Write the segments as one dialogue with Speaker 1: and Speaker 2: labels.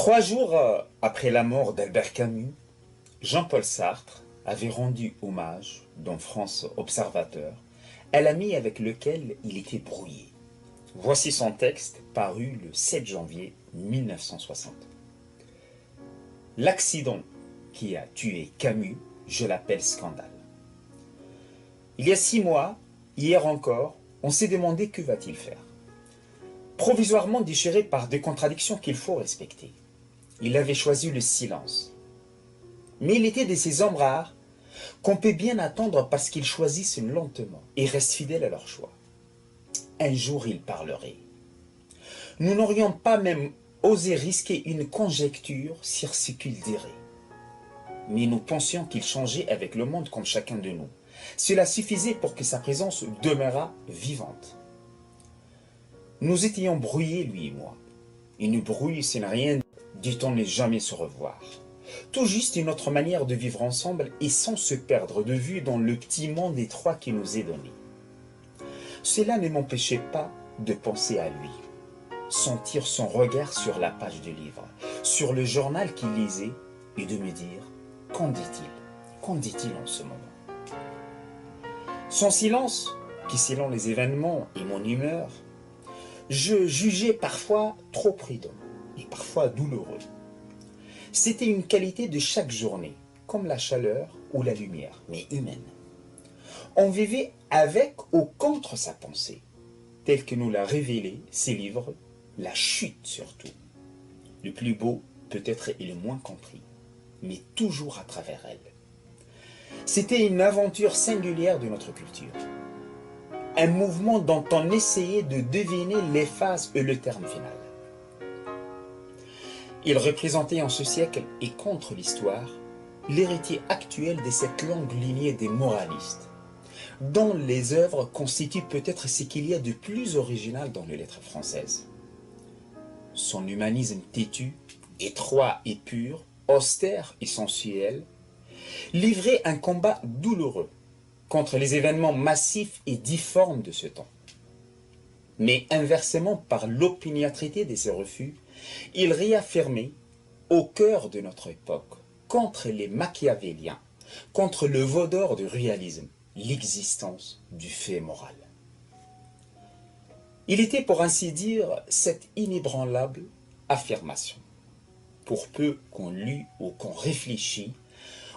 Speaker 1: 3 jours après la mort d'Albert Camus, Jean-Paul Sartre avait rendu hommage, dans France Observateur, à l'ami avec lequel il était brouillé. Voici son texte paru le 7 janvier 1960. L'accident qui a tué Camus, je l'appelle scandale. Il y a 6 mois, hier encore, on s'est demandé que va-t-il faire. Provisoirement déchiré par des contradictions qu'il faut respecter, il avait choisi le silence. Mais il était de ces hommes rares qu'on peut bien attendre parce qu'ils choisissent lentement et restent fidèles à leur choix. Un jour, il parlerait. Nous n'aurions pas même osé risquer une conjecture sur ce qu'il dirait. Mais nous pensions qu'il changeait avec le monde comme chacun de nous. Cela suffisait pour que sa présence demeurât vivante. Nous étions brouillés, lui et moi. Une brouille, ce n'est rien, dit-on, ne jamais se revoir. Tout juste une autre manière de vivre ensemble et sans se perdre de vue dans le petit monde étroit qui nous est donné. Cela ne m'empêchait pas de penser à lui, sentir son regard sur la page du livre, sur le journal qu'il lisait et de me dire « Qu'en dit-il ? Qu'en dit-il en ce moment ?» Son silence, qui selon les événements et mon humeur, je jugeais parfois trop prudent et parfois douloureux. C'était une qualité de chaque journée, comme la chaleur ou la lumière, mais humaine. On vivait avec ou contre sa pensée, tel que nous l'a révélé ses livres, La Chute surtout. Le plus beau peut-être est le moins compris, mais toujours à travers elle. C'était une aventure singulière de notre culture. Un mouvement dont on essayait de deviner les phases et le terme final. Il représentait en ce siècle et contre l'histoire l'héritier actuel de cette longue lignée des moralistes, dont les œuvres constituent peut-être ce qu'il y a de plus original dans les lettres françaises. Son humanisme têtu, étroit et pur, austère et sensuel, livrait un combat douloureux contre les événements massifs et difformes de ce temps. Mais inversement, par l'opiniâtreté de ses refus, il réaffirmait, au cœur de notre époque, contre les machiavéliens, contre le veau d'or du réalisme, l'existence du fait moral. Il était, pour ainsi dire, cette inébranlable affirmation. Pour peu qu'on lût ou qu'on réfléchît,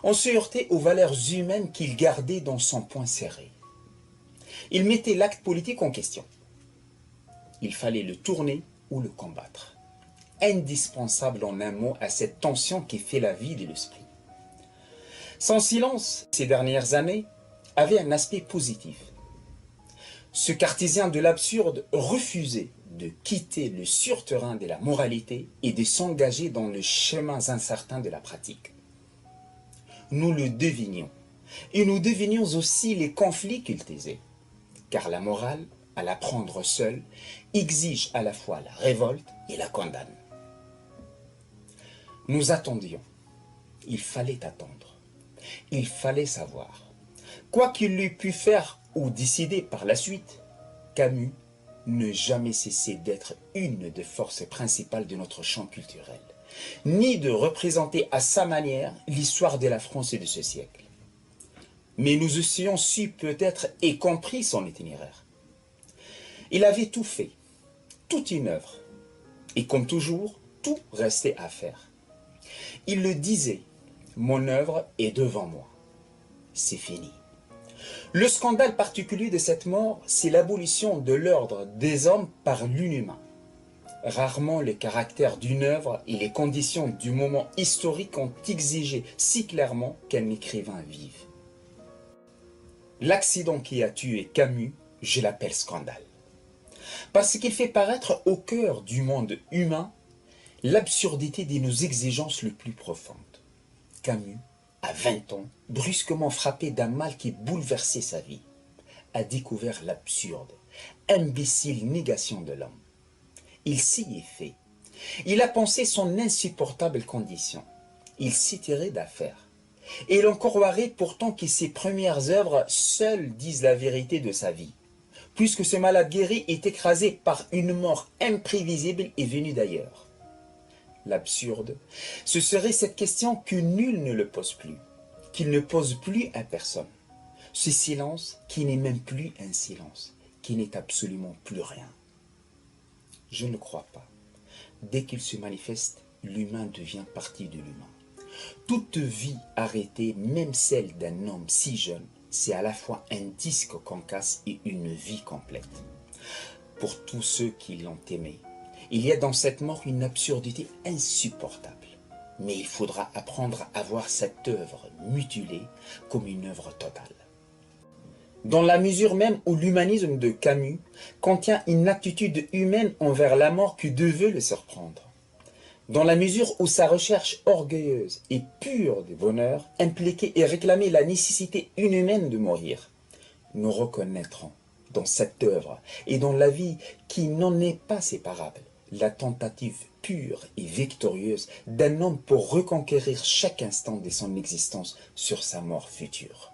Speaker 1: on se heurtait aux valeurs humaines qu'il gardait dans son poing serré. Il mettait l'acte politique en question. Il fallait le tourner ou le combattre. Indispensable en un mot à cette tension qui fait la vie de l'esprit. Son silence, ces dernières années, avait un aspect positif. Ce cartésien de l'absurde refusait de quitter le surterrain de la moralité et de s'engager dans les chemins incertains de la pratique. Nous le devinions, et nous devinions aussi les conflits qu'il taisait, car la morale, à la prendre seule, exige à la fois la révolte et la condamne. Nous attendions. Il fallait attendre. Il fallait savoir. Quoi qu'il eût pu faire ou décider par la suite, Camus ne jamais cessé d'être une des forces principales de notre champ culturel, ni de représenter à sa manière l'histoire de la France et de ce siècle. Mais nous eussions su peut-être et compris son itinéraire. Il avait tout fait, toute une œuvre, et comme toujours, tout restait à faire. Il le disait, mon œuvre est devant moi. C'est fini. Le scandale particulier de cette mort, c'est l'abolition de l'ordre des hommes par l'inhumain. Rarement le caractère d'une œuvre et les conditions du moment historique ont exigé si clairement qu'un écrivain vive. L'accident qui a tué Camus, je l'appelle scandale. Parce qu'il fait paraître au cœur du monde humain l'absurdité de nos exigences les plus profondes. Camus, à 20 ans, brusquement frappé d'un mal qui bouleversait sa vie, a découvert l'absurde, imbécile négation de l'homme. Il s'y est fait. Il a pensé son insupportable condition. Il s'y tirait d'affaire. Et l'on croirait pourtant que ses premières œuvres seules disent la vérité de sa vie, puisque ce malade guéri est écrasé par une mort imprévisible et venue d'ailleurs. l'absurde, ce serait cette question que nul ne le pose plus, qu'il ne pose plus à personne. Ce silence qui n'est même plus un silence, qui n'est absolument plus rien. Je ne crois pas. Dès qu'il se manifeste, l'humain devient partie de l'humain. Toute vie arrêtée, même celle d'un homme si jeune, c'est à la fois un disque qu'on casse et une vie complète. Pour tous ceux qui l'ont aimé, il y a dans cette mort une absurdité insupportable. Mais il faudra apprendre à voir cette œuvre mutilée comme une œuvre totale. Dans la mesure même où l'humanisme de Camus contient une attitude humaine envers la mort qui devait le surprendre. Dans la mesure où sa recherche orgueilleuse et pure de bonheur impliquait et réclamait la nécessité inhumaine de mourir, nous reconnaîtrons dans cette œuvre et dans la vie qui n'en est pas séparable, la tentative pure et victorieuse d'un homme pour reconquérir chaque instant de son existence sur sa mort future.